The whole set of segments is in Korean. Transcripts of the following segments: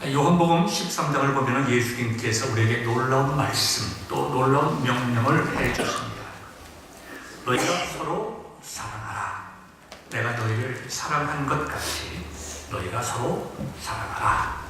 요한복음 13장을 보면 예수님께서 우리에게 놀라운 말씀 또 놀라운 명령을 해주십니다. 너희가 서로 사랑하라. 내가 너희를 사랑한 것 같이 너희가 서로 사랑하라.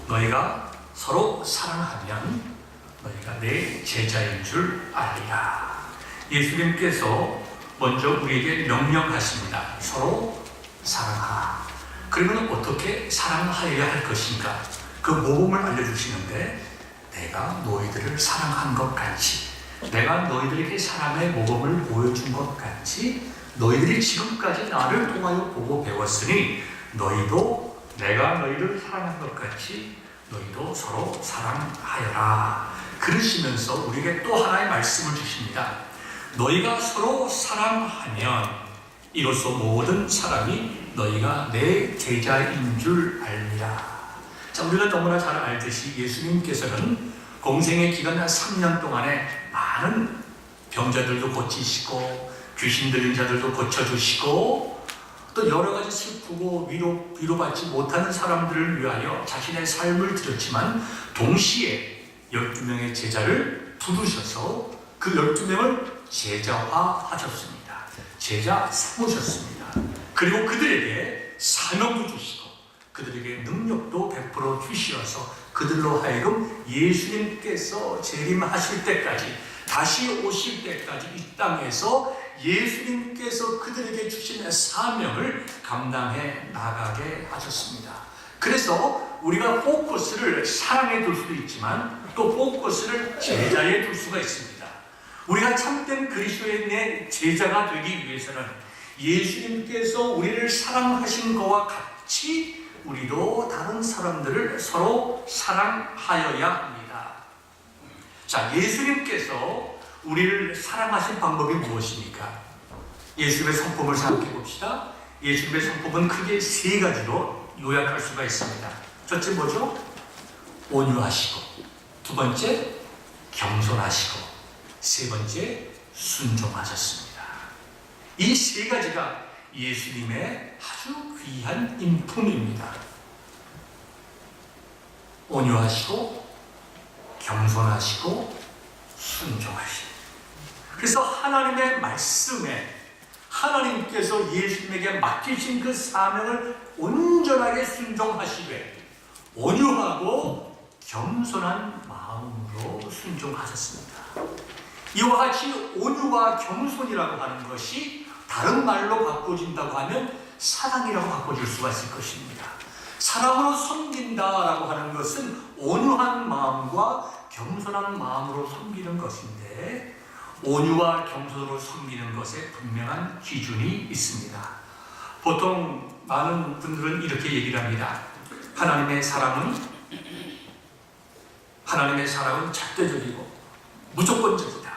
너희가 서로 사랑하면 너희가 내 제자인 줄 알리라. 예수님께서 먼저 우리에게 명령하십니다. 서로 사랑하라. 그러면 어떻게 사랑하여야 할 것인가? 그 모범을 알려주시는데, 내가 너희들을 사랑한 것 같이, 내가 너희들에게 사랑의 모범을 보여준 것 같이 너희들이 지금까지 나를 통하여 보고 배웠으니 너희도 내가 너희를 사랑한 것 같이 너희도 서로 사랑하여라. 그러시면서 우리에게 또 하나의 말씀을 주십니다. 너희가 서로 사랑하면 이로써 모든 사람이 너희가 내 제자인 줄 알리라. 자, 우리가 너무나 잘 알듯이 예수님께서는 공생의 기간 한 3년 동안에 많은 병자들도 고치시고 귀신 들린 자들도 고쳐주시고 또 여러 가지 슬프고 위로받지 못하는 사람들을 위하여 자신의 삶을 드렸지만, 동시에 12명의 제자를 부르셔서 그 12명을 제자화하셨습니다. 제자 삼으셨습니다. 그리고 그들에게 사명도 주시고 그들에게 능력도 베풀어 주시어서 그들로 하여금 예수님께서 재림하실 때까지, 다시 오실 때까지 이 땅에서 예수님께서 그들에게 주신 사명을 감당해 나가게 하셨습니다. 그래서 우리가 포커스를 사랑에 둘 수도 있지만 또 포커스를 제자에 둘 수가 있습니다. 우리가 참된 그리스도인의 제자가 되기 위해서는 예수님께서 우리를 사랑하신 것과 같이 우리도 다른 사람들을 서로 사랑하여야 합니다. 자, 예수님께서 우리를 사랑하신 방법이 무엇입니까? 예수님의 성품을 생각해 봅시다. 예수님의 성품은 크게 3가지로 요약할 수가 있습니다. 첫째 뭐죠? 온유하시고, 두 번째 겸손하시고, 세 번째 순종하셨습니다. 이 3가지가 예수님의 아주 귀한 인품입니다. 온유하시고, 겸손하시고, 순종하시고. 그래서 하나님의 말씀에 하나님께서 예수님에게 맡기신 그 사명을 온전하게 순종하시되 온유하고 겸손한 마음으로 순종하셨습니다. 이와 같이 온유와 겸손이라고 하는 것이 다른 말로 바꿔진다고 하면 사랑이라고 바꿔질 수가 있을 것입니다. 사랑으로 섬긴다라고 하는 것은 온유한 마음과 겸손한 마음으로 섬기는 것인데, 온유와 겸손으로 섬기는 것에 분명한 기준이 있습니다. 보통 많은 분들은 이렇게 얘기를 합니다. 하나님의 사랑은 절대적이고 무조건적이다.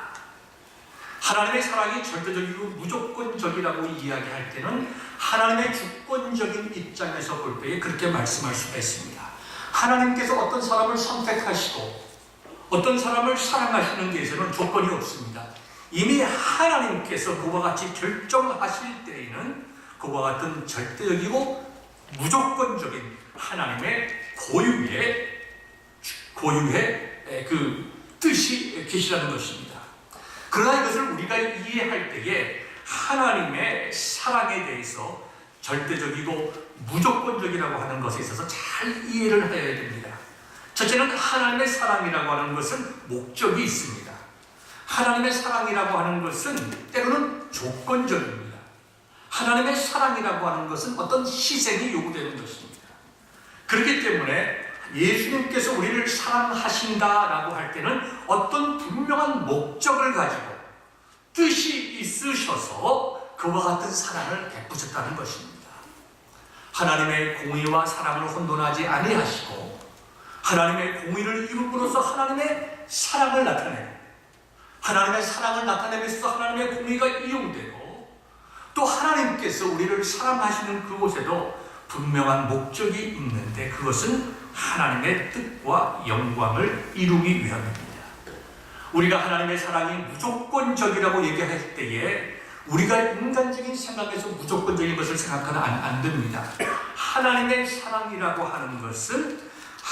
하나님의 사랑이 절대적이고 무조건적이라고 이야기할 때는 하나님의 주권적인 입장에서 볼 때에 그렇게 말씀할 수가 있습니다. 하나님께서 어떤 사람을 선택하시고 어떤 사람을 사랑하시는 데에서는 조건이 없습니다. 이미 하나님께서 그와 같이 결정하실 때에는 그와 같은 절대적이고 무조건적인 하나님의 고유의 그 뜻이 계시라는 것입니다. 그러나 이것을 우리가 이해할 때에 하나님의 사랑에 대해서 절대적이고 무조건적이라고 하는 것에 있어서 잘 이해를 해야 됩니다. 첫째는 하나님의 사랑이라고 하는 것은 목적이 있습니다. 하나님의 사랑이라고 하는 것은 때로는 조건적입니다. 하나님의 사랑이라고 하는 것은 어떤 희생이 요구되는 것입니다. 그렇기 때문에 예수님께서 우리를 사랑하신다라고 할 때는 어떤 분명한 목적을 가지고 뜻이 있으셔서 그와 같은 사랑을 베푸셨다는 것입니다. 하나님의 공의와 사랑을 혼돈하지 아니하시고 하나님의 공의를 이룸으로써 하나님의 사랑을 나타내고, 하나님의 사랑을 나타내면서 하나님의 공의가 이용되고, 또 하나님께서 우리를 사랑하시는 그곳에도 분명한 목적이 있는데 그것은 하나님의 뜻과 영광을 이루기 위함입니다. 우리가 하나님의 사랑이 무조건적이라고 얘기할 때에 우리가 인간적인 생각에서 무조건적인 것을 생각하면 안 됩니다. 하나님의 사랑이라고 하는 것은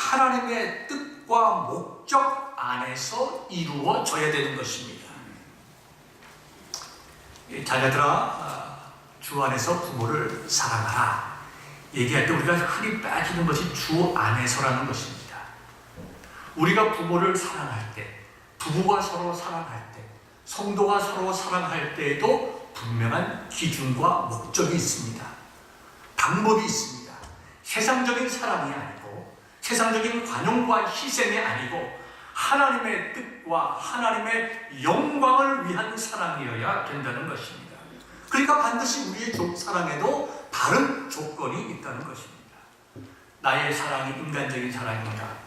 하나님의 뜻과 목적 안에서 이루어져야 되는 것입니다. 자녀들아, 주 안에서 부모를 사랑하라. 얘기할 때 우리가 흔히 빠지는 것이 주 안에서라는 것입니다. 우리가 부모를 사랑할 때, 부부가 서로 사랑할 때, 성도가 서로 사랑할 때에도 분명한 기준과 목적이 있습니다. 방법이 있습니다. 세상적인 사랑이 아니고, 세상적인 관용과 희생이 아니고, 하나님의 뜻과 하나님의 영광을 위한 사랑이어야 된다는 것입니다. 그러니까 반드시 우리의 사랑에도 다른 조건이 있다는 것입니다. 나의 사랑이 인간적인 사랑인가?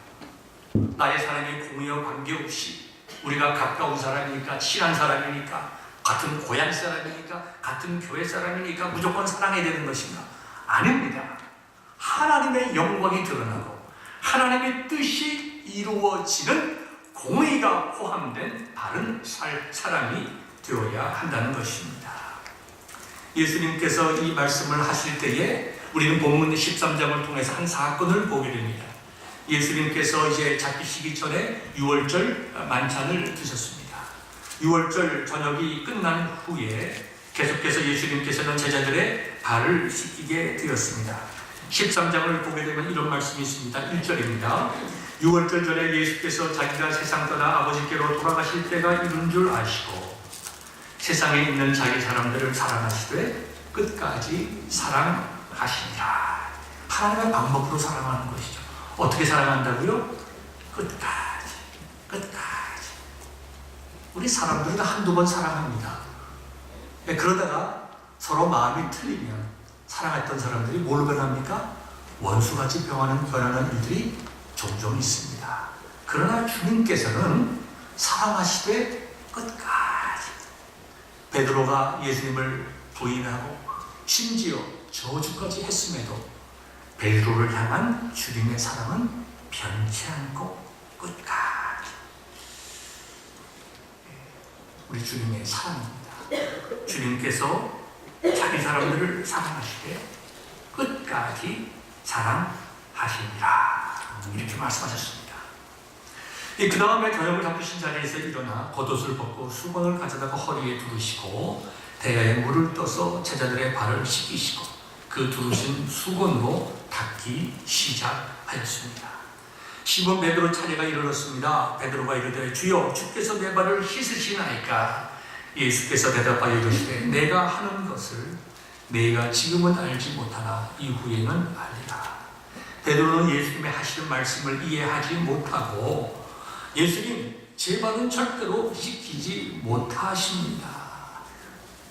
나의 사랑이 공의와 관계없이 우리가 가까운 사람이니까, 친한 사람이니까, 같은 고향 사람이니까, 같은 교회 사람이니까 무조건 사랑해야 되는 것인가? 아닙니다. 하나님의 영광이 드러나고 하나님의 뜻이 이루어지는 공의가 포함된 바른 사람이 되어야 한다는 것입니다. 예수님께서 이 말씀을 하실 때에 우리는 본문 13장을 통해서 한 사건을 보게 됩니다. 예수님께서 이제 잡히시기 전에 유월절 만찬을 드셨습니다. 유월절 저녁이 끝난 후에 계속해서 예수님께서는 제자들의 발을 씻기게 되었습니다. 13장을 보게 되면 이런 말씀이 있습니다. 1절입니다. 유월절 전에 예수께서 자기가 세상 떠나 아버지께로 돌아가실 때가 이른 줄 아시고 세상에 있는 자기 사람들을 사랑하시되 끝까지 사랑하시니라. 하나님의 방법으로 사랑하는 것이죠. 어떻게 사랑한다고요? 끝까지, 끝까지. 우리 사람들은 한두 번 사랑합니다. 그러다가 서로 마음이 틀리면 사랑했던 사람들이 뭘로 변합니까? 원수같이 변하는 일들이 종종 있습니다. 그러나 주님께서는 사랑하시되 끝까지. 베드로가 예수님을 부인하고 심지어 저주까지 했음에도 베드로를 향한 주님의 사랑은 변치 않고 끝까지. 우리 주님의 사랑입니다. 주님께서 자기 사람들을 사랑하시되 끝까지 사랑하시니라. 이렇게 말씀하셨습니다. 그 다음에 저녁을 잡으신 자리에서 일어나 겉옷을 벗고 수건을 가져다가 허리에 두르시고 대야에 물을 떠서 제자들의 발을 씻기시고 그 두르신 수건으로 닦기 시작하였습니다. 시몬 베드로 차례가 이르렀습니다. 베드로가 이르되 주여 주께서 내 발을 씻으시나이까? 예수께서 대답하여 이르시되 내가 하는 것을 내가 지금은 알지 못하나 이후에는 알리라. 베드로는 예수님의 하시는 말씀을 이해하지 못하고 예수님 제 발은 절대로 씻기지 못하십니다.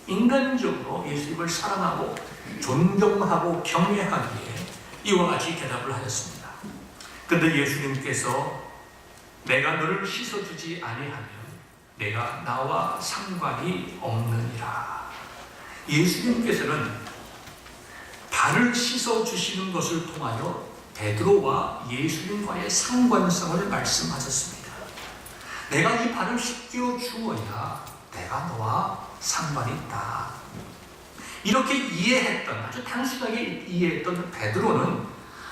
인간적으로 예수님을 사랑하고 존경하고 경외하기에 이와 같이 대답을 하였습니다. 그런데 예수님께서 내가 너를 씻어주지 아니하면 내가 나와 상관이 없느니라. 예수님께서는 발을 씻어주시는 것을 통하여 베드로와 예수님과의 상관성을 말씀하셨습니다. 내가 이 발을 씻겨 주어야 내가 너와 상관이 있다. 이렇게 이해했던, 아주 단순하게 이해했던 베드로는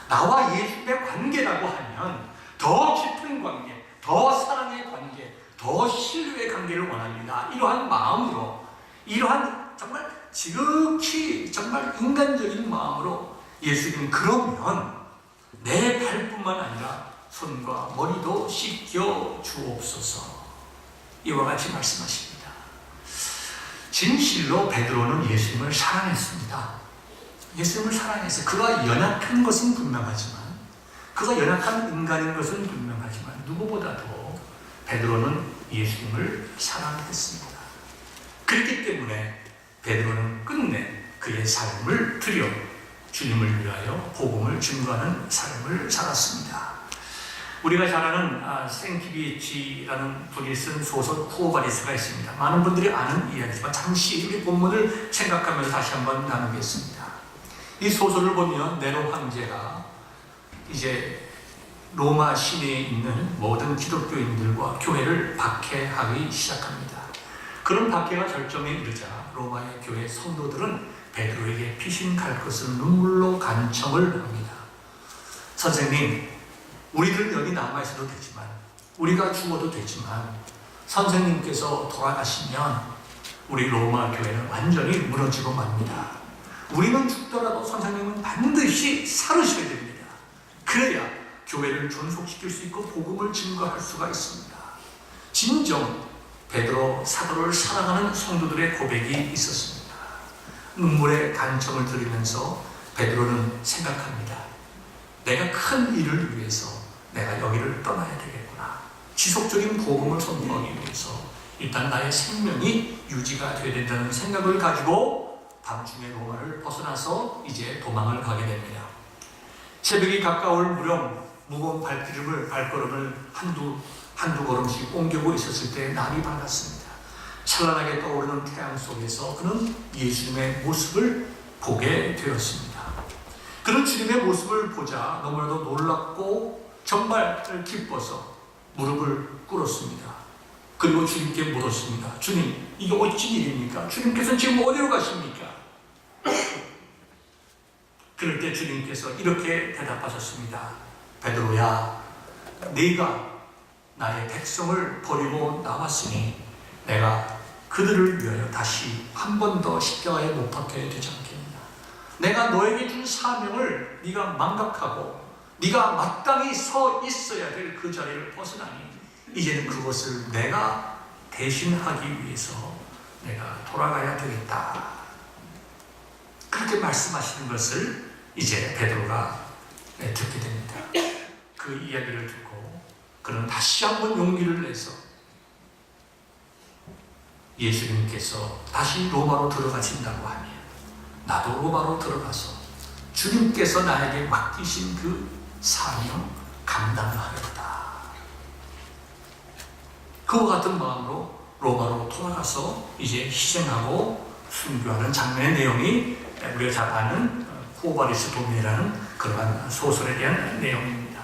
나와 예수님의 관계라고 하면 더 깊은 관계, 더 사랑의 관계, 더 신뢰의 관계를 원합니다. 이러한 마음으로, 이러한 정말 지극히 정말 인간적인 마음으로 예수님 그러면 내 발뿐만 아니라 손과 머리도 씻겨 주옵소서. 이와 같이 말씀하십니다. 진실로 베드로는 예수님을 사랑했습니다. 예수님을 사랑해서 그가 연약한 것은 분명하지만, 그가 연약한 인간인 것은 분명하지만 누구보다도 베드로는 예수님을 사랑했습니다. 그렇기 때문에 베드로는 끝내 그의 삶을 들여 주님을 위하여 복음을 증거하는 삶을 살았습니다. 우리가 잘 아는 생키비치라는 분이 쓴 소설 쿠오바리스가 있습니다. 많은 분들이 아는 이야기지만 잠시 우리 본문을 생각하면서 다시 한번 나누겠습니다. 이 소설을 보면 네로 황제가 이제 로마 시내에 있는 모든 기독교인들과 교회를 박해하기 시작합니다. 그런 박해가 절정에 이르자 로마의 교회 성도들은 베드로에게 피신 갈 것을 눈물로 간청을 합니다. 선생님, 우리들은 여기 남아있어도 되지만, 우리가 죽어도 되지만, 선생님께서 돌아가시면 우리 로마 교회는 완전히 무너지고 맙니다. 우리는 죽더라도 선생님은 반드시 살으셔야 됩니다. 그래야 교회를 존속시킬 수 있고 복음을 증거할 수가 있습니다. 진정 베드로 사도를 사랑하는 성도들의 고백이 있었습니다. 눈물의 간청을 들으면서 베드로는 생각합니다. 내가 큰 일을 위해서 내가 여기를 떠나야 되겠구나. 지속적인 복음을 선포하기 위해서 일단 나의 생명이 유지가 되어야 된다는 생각을 가지고 밤중에 로마를 벗어나서 이제 도망을 가게 됩니다. 새벽이 가까울 무렵 무거운 발걸음을 한두 걸음씩 옮기고 있었을 때 날이 밝았습니다. 찬란하게 떠오르는 태양 속에서 그는 예수님의 모습을 보게 되었습니다. 그는 주님의 모습을 보자 너무나도 놀랍고 정말 기뻐서 무릎을 꿇었습니다. 그리고 주님께 물었습니다. 주님, 이게 어찌 일입니까? 주님께서는 지금 어디로 가십니까? 그럴 때 주님께서 이렇게 대답하셨습니다. 베드로야, 네가 나의 백성을 버리고 나왔으니 내가 그들을 위하여 다시 한 번 더 십자가에 못 박혀야 되지 않겠느냐. 내가 너에게 준 사명을 네가 망각하고 네가 마땅히 서 있어야 될 그 자리를 벗어나니 이제는 그것을 내가 대신하기 위해서 내가 돌아가야 되겠다. 그렇게 말씀하시는 것을 이제 베드로가 듣게 됩니다. 그 이야기를 듣고 그는 다시 한번 용기를 내서 예수님께서 다시 로마로 들어가신다고 하면 나도 로마로 들어가서 주님께서 나에게 맡기신 그 사명 감당하겠다. 그와 같은 마음으로 로마로 돌아가서 이제 희생하고 순교하는 장면의 내용이 우리가 잘 아는 쿠오바리스 도민이라는 그러한 소설에 대한 내용입니다.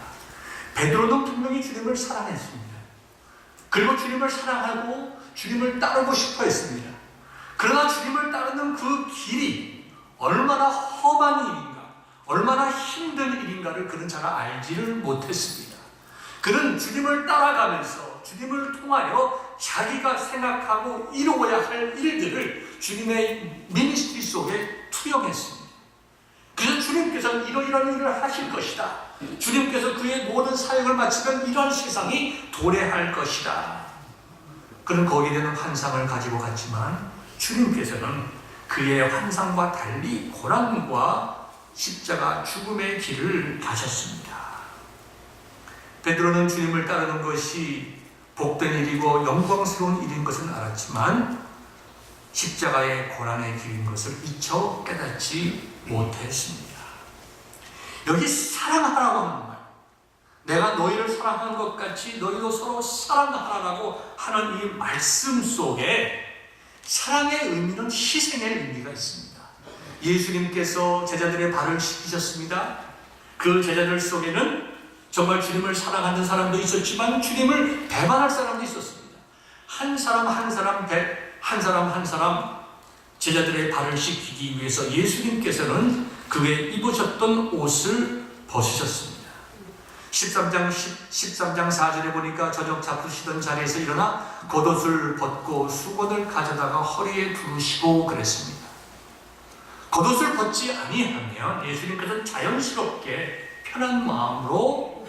베드로는 분명히 주님을 사랑했습니다. 그리고 주님을 사랑하고 주님을 따르고 싶어 했습니다. 그러나 주님을 따르는 그 길이 얼마나 험한 일인가, 얼마나 힘든 일인가를 그는 잘 알지를 못했습니다. 그는 주님을 따라가면서 주님을 통하여 자기가 생각하고 이루어야 할 일들을 주님의 미니스트리 속에 투영했습니다. 그래서 주님께서는 이러이러한 일을 하실 것이다. 주님께서 그의 모든 사역을 마치면 이러한 세상이 도래할 것이다. 그는 거기에 대한 환상을 가지고 갔지만 주님께서는 그의 환상과 달리 고난과 십자가 죽음의 길을 가셨습니다. 베드로는 주님을 따르는 것이 복된 일이고 영광스러운 일인 것은 알았지만 십자가의 고난의 길인 것을 미처 깨닫지 못했습니다. 여기 사랑하라고 하는 말, 내가 너희를 사랑하는 것 같이 너희도 서로 사랑하라고 하는 이 말씀 속에 사랑의 의미는 희생의 의미가 있습니다. 예수님께서 제자들의 발을 씻기셨습니다. 그 제자들 속에는 정말 주님을 사랑하는 사람도 있었지만 주님을 배반할 사람도 있었습니다. 한 사람 한 사람 제자들의 발을 씻기기 위해서 예수님께서는 그의 입으셨던 옷을 벗으셨습니다. 13장 4절에 보니까 저녁 잡수시던 자리에서 일어나 겉옷을 벗고 수건을 가져다가 허리에 두르시고 그랬습니다. 겉옷을 벗지 아니하면 예수님께서는 자연스럽게 편한 마음으로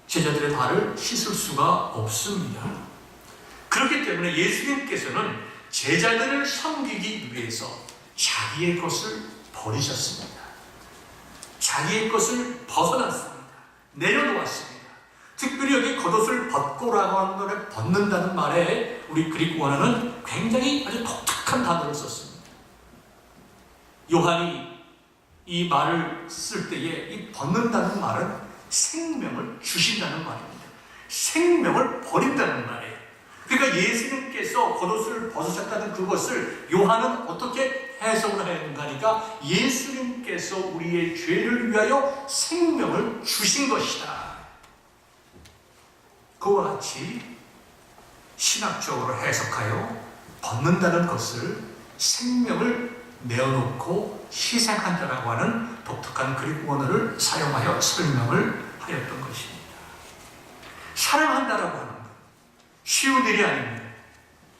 제자들의 발을 씻을 수가 없습니다. 그렇기 때문에 예수님께서는 제자들을 섬기기 위해서 자기의 것을 버리셨습니다. 자기의 것을 벗어났습니다. 내려놓았습니다. 특별히 여기 겉옷을 벗고라고 하는 것을 벗는다는 말에 우리 그리스 원어는 굉장히 아주 독특한 단어를 썼습니다. 요한이 이 말을 쓸 때에 이 벗는다는 말은 생명을 주신다는 말입니다. 생명을 버린다는 말이에요. 그러니까 예수님께서 겉옷을 벗으셨다는 그것을 요한은 어떻게 해석을 하는가 하니까 예수님께서 우리의 죄를 위하여 생명을 주신 것이다. 그와 같이 신학적으로 해석하여 벗는다는 것을 생명을 내어놓고 희생한다라고 하는 독특한 그리스 원어를 사용하여 설명을 하였던 것입니다. 사랑한다라고 하는 것, 쉬운 일이 아닙니다.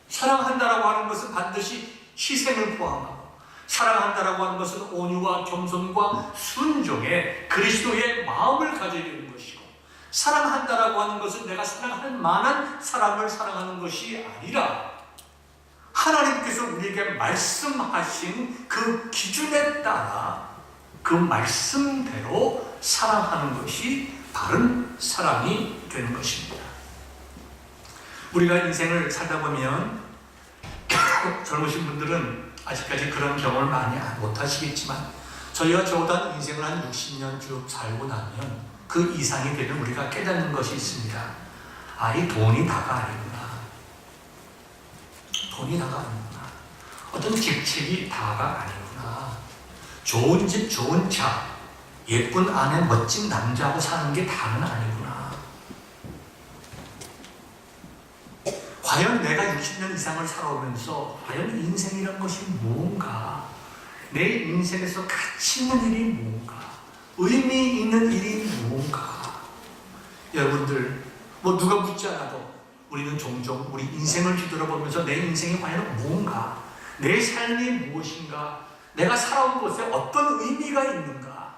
사랑한다라고 하는 것은 반드시 희생을 포함하고, 사랑한다라고 하는 것은 온유와 겸손과 순종의 그리스도의 마음을 가져야 되는 것이고, 사랑한다라고 하는 것은 내가 사랑할 만한 사람을 사랑하는 것이 아니라 하나님께서 우리에게 말씀하신 그 기준에 따라 그 말씀대로 사랑하는 것이 바른 사랑이 되는 것입니다. 우리가 인생을 살다 보면 젊으신 분들은 아직까지 그런 경험을 많이 못 하시겠지만, 저희가 적어도 인생을 한 60년 쭉 살고 나면 그 이상이 되면 우리가 깨닫는 것이 있습니다. 아, 이 돈이 다가 아니구나. 돈이 다가 아니구나. 어떤 직책이 다가 아니구나. 좋은 집, 좋은 차, 예쁜 아내, 멋진 남자하고 사는 게 다는 아니구나. 과연 내가 60년 이상을 살아오면서 과연 인생이란 것이 무엇인가? 내 인생에서 가치 있는 일이 무엇인가? 의미 있는 일이 무엇인가? 여러분들, 누가 묻지 않아도 우리는 종종 우리 인생을 뒤돌아보면서 내 인생이 과연 무엇인가? 내 삶이 무엇인가? 내가 살아온 곳에 어떤 의미가 있는가?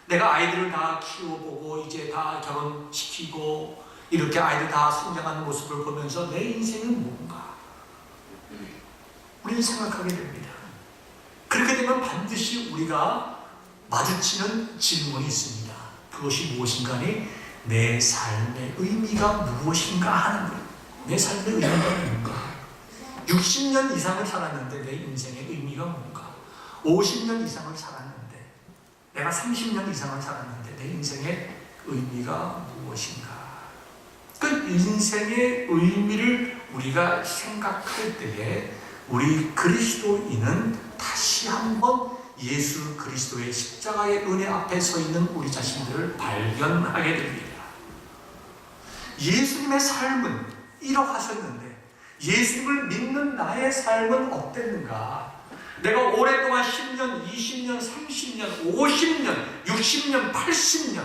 내가 아이들을 다 키워보고 이제 다 결혼시키고 이렇게 아이들 다 성장하는 모습을 보면서 내 인생은 뭔가? 우리는 생각하게 됩니다. 그렇게 되면 반드시 우리가 마주치는 질문이 있습니다. 그것이 무엇인가니? 내 삶의 의미가 무엇인가 하는 거예요. 내 삶의 의미가 뭔가? 60년 이상을 살았는데 내 인생의 의미가 뭔가? 50년 이상을 살았는데, 내가 30년 이상을 살았는데 내 인생의 의미가 무엇인가? 그 인생의 의미를 우리가 생각할 때에 우리 그리스도인은 다시 한번 예수 그리스도의 십자가의 은혜 앞에 서 있는 우리 자신들을 발견하게 됩니다. 예수님의 삶은 이러하셨는데 예수님을 믿는 나의 삶은 어땠는가? 내가 오랫동안 10년, 20년, 30년, 50년, 60년, 80년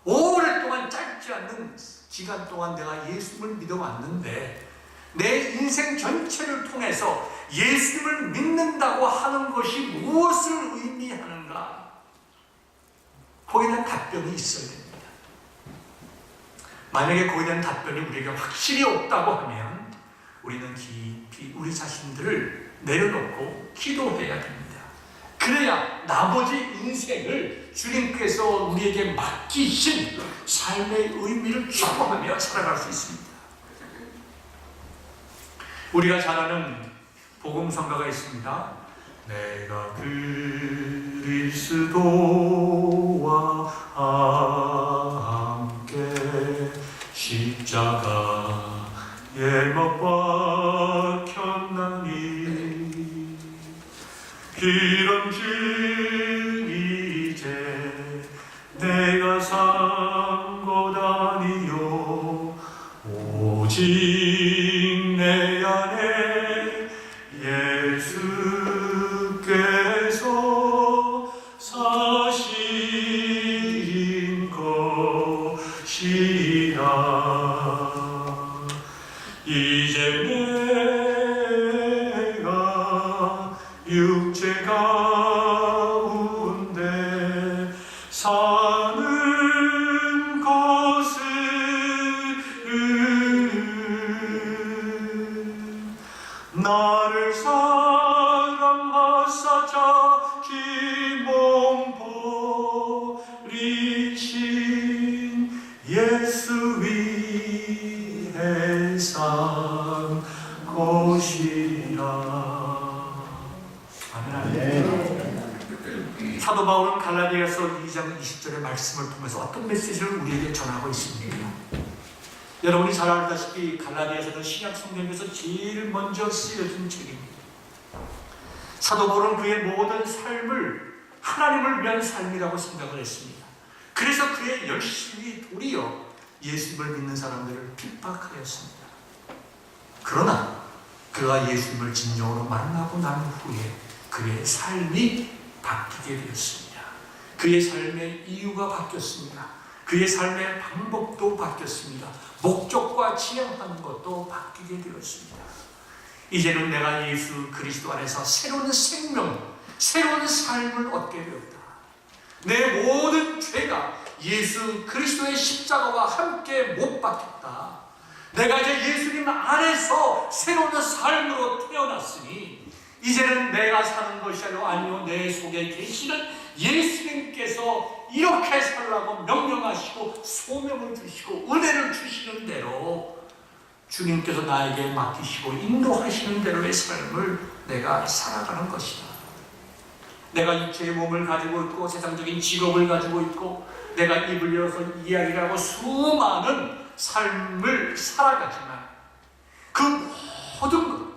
오랫동안 짧지 않는 기간 동안 내가 예수님을 믿어왔는데 내 인생 전체를 통해서 예수님을 믿는다고 하는 것이 무엇을 의미하는가? 거기에 대한 답변이 있어야 됩니다. 만약에 거기에 대한 답변이 우리에게 확실히 없다고 하면 우리는 깊이 우리 자신들을 내려놓고 기도해야 됩니다. 그래야 나머지 인생을 주님께서 우리에게 맡기신 삶의 의미를 추구하며 살아갈 수 있습니다. 우리가 잘 아는 복음성가가 있습니다. 내가 그리스도와 함께 십자가에 못 박혔나니 이런즉 이제 내가 산 것 아니요 오직 내 안에 예수께서 사신 것이라. 이제 내가 육체 가운데 사는 것은 나를 사랑하사 자기 몸 버리신 예수 위에 산 것이라. 아멘. 사도 바울은 갈라디아서 2장 20절의 말씀을 통해서 어떤 메시지를 우리에게 전하고 있습니까? 여러분이 잘 알다시피 갈라디아서는 신약 성경에서 제일 먼저 쓰여진 책입니다. 사도 바울은 그의 모든 삶을 하나님을 위한 삶이라고 생각을 했습니다. 그래서 그의 열심히 도리어 예수님을 믿는 사람들을 핍박하였습니다. 그러나 그가 예수님을 진정으로 만나고 난 후에 그의 삶이 바뀌게 되었습니다. 그의 삶의 이유가 바뀌었습니다. 그의 삶의 방법도 바뀌었습니다. 목적과 지향하는 것도 바뀌게 되었습니다. 이제는 내가 예수 그리스도 안에서 새로운 생명, 새로운 삶을 얻게 되었다. 내 모든 죄가 예수 그리스도의 십자가와 함께 못 박혔다. 내가 이제 예수님 안에서 새로운 삶으로 태어났으니 이제는 내가 사는 것이 아니요 내 속에 계시는 예수님께서 이렇게 살라고 명령하시고 소명을 주시고 은혜를 주시는 대로 주님께서 나에게 맡기시고 인도하시는 대로의 삶을 내가 살아가는 것이다. 내가 육체의 몸을 가지고 있고 세상적인 직업을 가지고 있고 내가 입을 열어서 이야기를 하고 수많은 삶을 살아가지만 그 모든 것,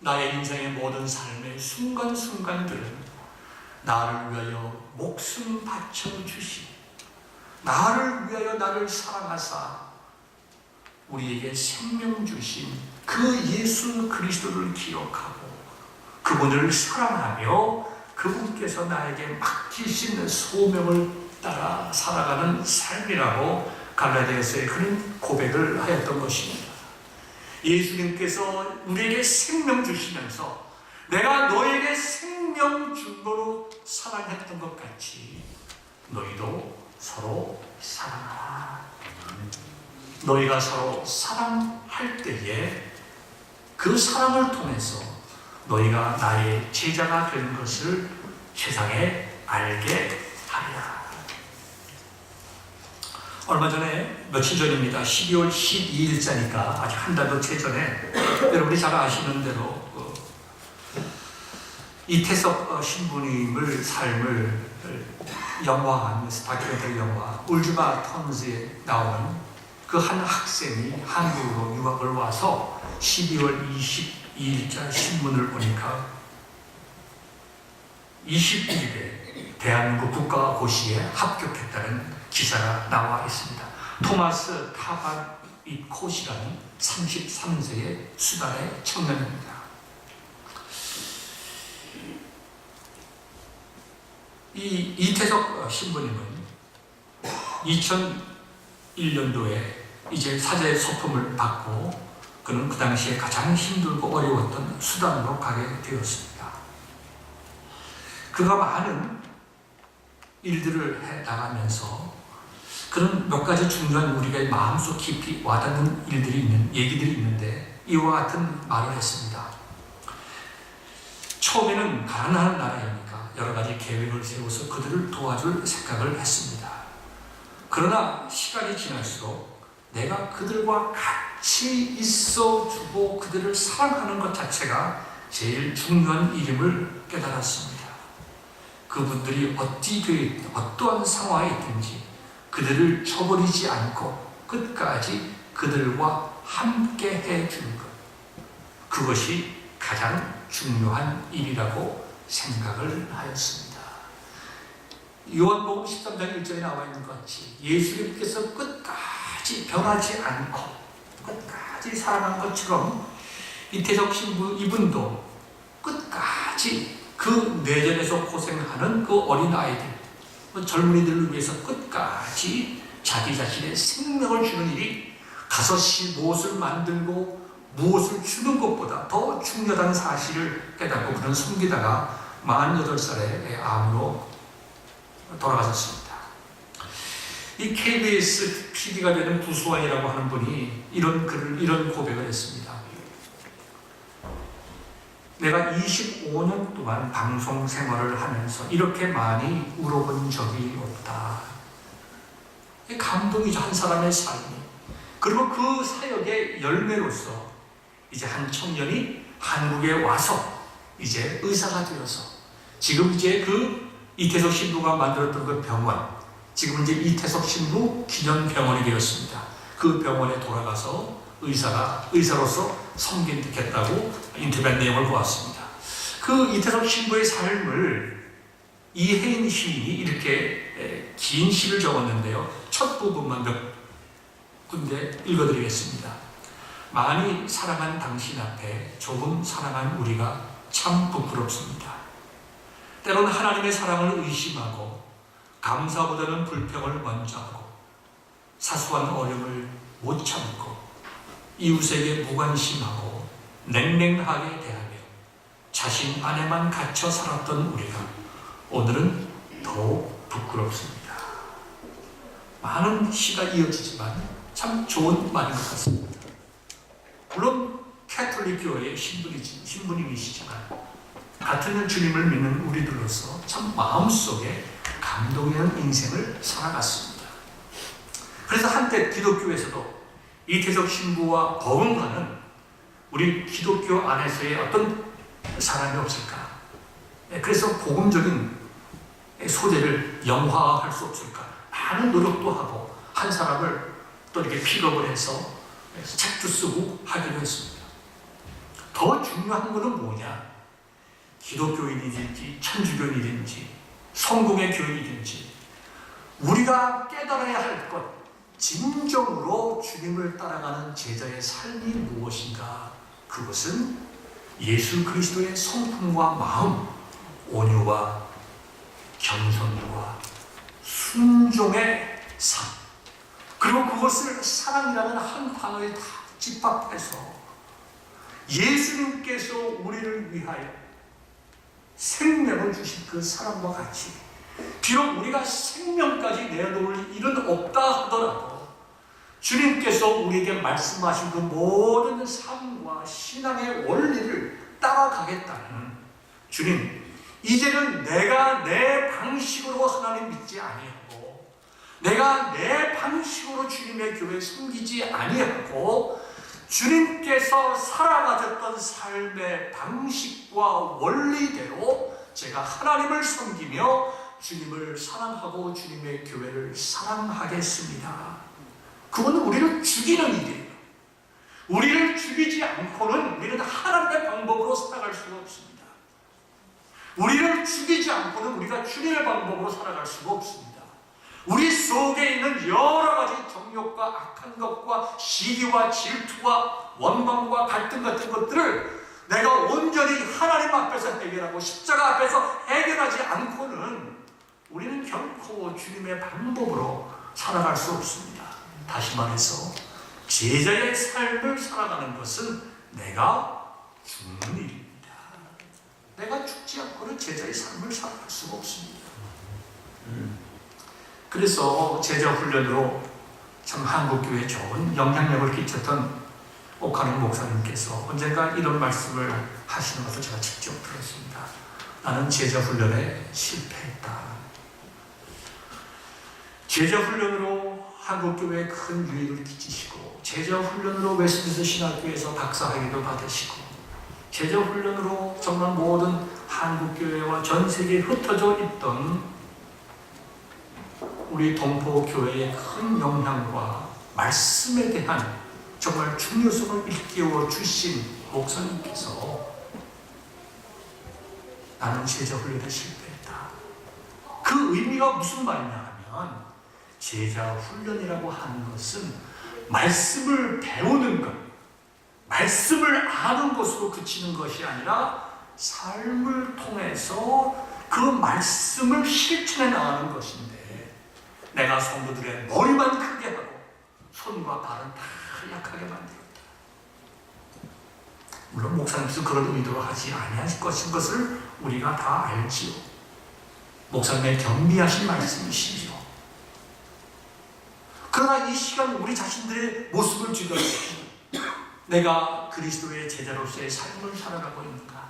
나의 인생의 모든 삶의 순간순간들은 나를 위하여 목숨 바쳐주신, 나를 위하여 나를 사랑하사 우리에게 생명 주신 그 예수 그리스도를 기억하고 그분을 사랑하며 그분께서 나에게 맡기신 소명을 따라 살아가는 삶이라고 갈라디아서에 그런 고백을 하였던 것입니다. 예수님께서 우리에게 생명 주시면서 내가 너에게 생명 준거로 사랑했던 것 같이 너희도 서로 사랑하라. 너희가 서로 사랑할 때에 그 사랑을 통해서 너희가 나의 제자가 되는 것을 세상에 알게 하리라. 얼마 전에 며칠 전입니다. 12월 12일자니까 아직 한 달도 채 전에 여러분이 잘 아시는 대로 이태석 신부님을 삶을 영화한 다큐멘터리 영화 울주마 턴즈에 나오는 그 한 학생이 한국으로 유학을 와서 12월 22일자 신문을 보니까 21일에 대한민국 국가고시에 합격했다는 기사가 나와 있습니다. 토마스 타바이콧이라는 33세의 수달의 청년입니다. 이 이태석 신부님은 2001년도에 이제 사제 소품을 받고 그는 그 당시에 가장 힘들고 어려웠던 수단으로 가게 되었습니다. 그가 많은 일들을 해 나가면서 그런 몇 가지 중요한 우리가 마음속 깊이 와닿는 얘기들이 있는데 이와 같은 말을 했습니다. 처음에는 가난한 나라이니까 여러 가지 계획을 세워서 그들을 도와줄 생각을 했습니다. 그러나 시간이 지날수록 내가 그들과 같이 있어주고 그들을 사랑하는 것 자체가 제일 중요한 일임을 깨달았습니다. 그분들이 어떠한 상황에 있든지 그들을 저버리지 않고 끝까지 그들과 함께 해주는 것, 그것이 가장 중요한 일이라고 생각을 하였습니다. 요한복음 13장 1절에 나와 있는 것 같이 예수님께서 끝까지 변하지 않고 끝까지 살아간 것처럼 이태석 신부 이분도 끝까지 그 내전에서 고생하는 그 어린아이들, 젊은이들을 위해서 끝까지 자기 자신의 생명을 주는 일이 가서 무엇을 만들고 무엇을 주는 것보다 더 중요하다는 사실을 깨닫고 그는 숨기다가 48살에 암으로 돌아가셨습니다. 이 KBS PD가 되는 구수환이라고 하는 분이 이런 고백을 했습니다. 내가 25년 동안 방송 생활을 하면서 이렇게 많이 울어본 적이 없다. 감동이죠, 한 사람의 삶이. 그리고 그 사역의 열매로서 이제 한 청년이 한국에 와서 이제 의사가 되어서 지금 이제 그 이태석 신부가 만들었던 그 병원, 지금 이제 이태석 신부 기념병원이 되었습니다. 그 병원에 돌아가서 의사로서 섬기겠다고 인터뷰한 내용을 보았습니다. 그 이태석 신부의 삶을 이혜인 시인이 이렇게 긴 시를 적었는데요. 첫 부분만 몇 군데 읽어드리겠습니다. 많이 사랑한 당신 앞에 조금 사랑한 우리가 참 부끄럽습니다. 때로는 하나님의 사랑을 의심하고 감사보다는 불평을 먼저 하고 사소한 어려움을 못 참고 이웃에게 무관심하고 냉랭하게 대하며 자신 안에만 갇혀 살았던 우리가 오늘은 더욱 부끄럽습니다. 많은 시가 이어지지만 참 좋은 말인 것 같습니다. 물론 캐톨릭 교회의 신부님이시지만 같은 주님을 믿는 우리들로서 참 마음속에 감동 있는 인생을 살아갔습니다. 그래서 한때 기독교에서도 이태석 신부와 거응하는 우리 기독교 안에서의 어떤 사람이 없을까? 그래서 복음적인 소재를 영화화할 수 없을까? 많은 노력도 하고 한 사람을 또 이렇게 픽업을 해서 책도 쓰고 하기로 했습니다. 더 중요한 것은 뭐냐? 기독교인이든지 천주교인이든지 성공의 교인이든지 우리가 깨달아야 할 것, 진정으로 주님을 따라가는 제자의 삶이 무엇인가? 그것은 예수 그리스도의 성품과 마음, 온유와 겸손과 순종의 삶, 그리고 그것을 사랑이라는 한 단어에 다 집합해서 예수님께서 우리를 위하여 생명을 주신 그 사랑과 같이 비록 우리가 생명까지 내놓을 일은 없다 하더라도 주님께서 우리에게 말씀하신 그 모든 삶과 신앙의 원리를 따라가겠다는 주님, 이제는 내가 내 방식으로 하나님 믿지 아니하고 내가 내 방식으로 주님의 교회 섬기지 아니하고 주님께서 살아가셨던 삶의 방식과 원리대로 제가 하나님을 섬기며 주님을 사랑하고 주님의 교회를 사랑하겠습니다. 그거는 우리를 죽이는 일이에요. 우리를 죽이지 않고는 우리는 하나님의 방법으로 살아갈 수가 없습니다. 우리를 죽이지 않고는 우리가 주님의 방법으로 살아갈 수가 없습니다. 우리 속에 있는 여러 가지 정욕과 악한 것과 시기와 질투와 원망과 갈등 같은 것들을 내가 온전히 하나님 앞에서 해결하고 십자가 앞에서 해결하지 않고는 우리는 결코 주님의 방법으로 살아갈 수 없습니다. 다시 말해서 제자의 삶을 살아가는 것은 내가 죽는 일입니다. 내가 죽지 않고는 제자의 삶을 살아갈 수가 없습니다. 그래서 제자 훈련으로 참 한국교회에 좋은 영향력을 끼쳤던 옥하는 목사님께서 언젠가 이런 말씀을 하시는 것을 제가 직접 들었습니다. 나는 제자 훈련에 실패했다. 제자 훈련으로 한국교회에 큰 유익을 끼치시고 제자 훈련으로 웨스트민스터 신학교에서 박사학위도 받으시고 제자 훈련으로 정말 모든 한국교회와 전 세계에 흩어져 있던 우리 동포교회에 큰 영향과 말씀에 대한 정말 중요성을 일깨워 주신 목사님께서 나는 제자 훈련에 실패했다. 그 의미가 무슨 말이냐 하면 제자 훈련이라고 하는 것은 말씀을 배우는 것, 말씀을 아는 것으로 그치는 것이 아니라 삶을 통해서 그 말씀을 실천해 나가는 것인데 내가 성도들의 머리만 크게 하고 손과 발은 다 약하게 만들었다. 물론 목사님께서 그런 의도로 하지 아니하실 것을 우리가 다 알지요. 목사님의 경비하신 말씀이시죠. 그러나 이 시간 우리 자신들의 모습을 뒤돌아보시고 내가 그리스도의 제자로서의 삶을 살아가고 있는가?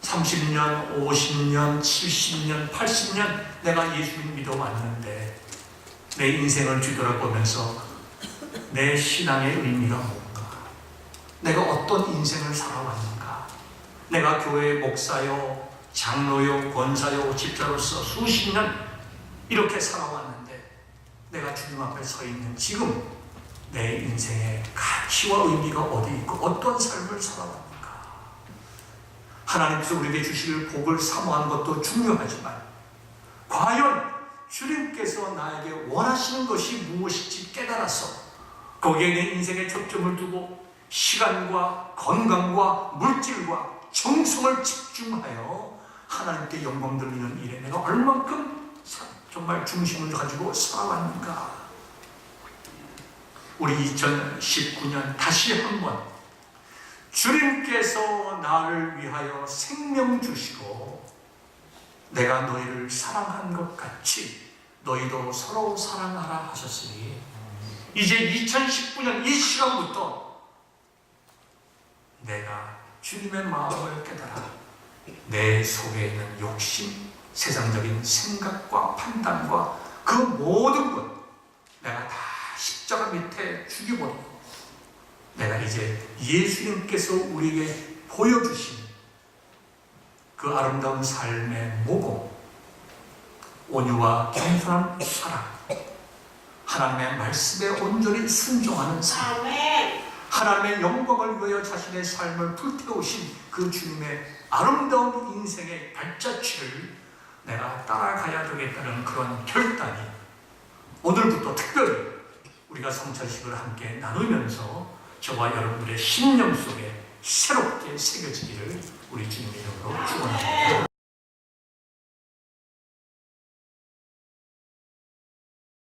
30년, 50년, 70년, 80년 내가 예수님 믿어왔는데 내 인생을 뒤돌아보면서 내 신앙의 의미가 뭔가? 내가 어떤 인생을 살아왔는가? 내가 교회의 목사요, 장로요, 권사요, 집사로서 수십 년 이렇게 살아왔는데 내가 주님 앞에 서 있는 지금 내 인생의 가치와 의미가 어디 있고 어떤 삶을 살아왔는가? 하나님께서 우리에게 주실 복을 사모하는 것도 중요하지만 과연 주님께서 나에게 원하시는 것이 무엇인지 깨달아서 거기에 내 인생에 초점을 두고 시간과 건강과 물질과 정성을 집중하여 하나님께 영광 돌리는 일에 내가 얼만큼 정말 중심을 가지고 살아왔는가? 우리 2019년 다시 한번 주님께서 나를 위하여 생명 주시고 내가 너희를 사랑한 것 같이 너희도 서로 사랑하라 하셨으니 이제 2019년 이 시간부터 내가 주님의 마음을 깨달아 내 속에 있는 욕심, 세상적인 생각과 판단과 그 모든 것 내가 다 십자가 밑에 죽여버리고 내가 이제 예수님께서 우리에게 보여주신 그 아름다운 삶의 모범, 온유와 겸손한 사랑, 하나님의 말씀에 온전히 순종하는 삶, 하나님의 영광을 위하여 자신의 삶을 불태우신 그 주님의 아름다운 인생의 발자취를 내가 따라가야 되겠다는 그런 결단이 오늘부터 특별히 우리가 성찬식을 함께 나누면서 저와 여러분들의 심령 속에 새롭게 새겨지기를 우리 주님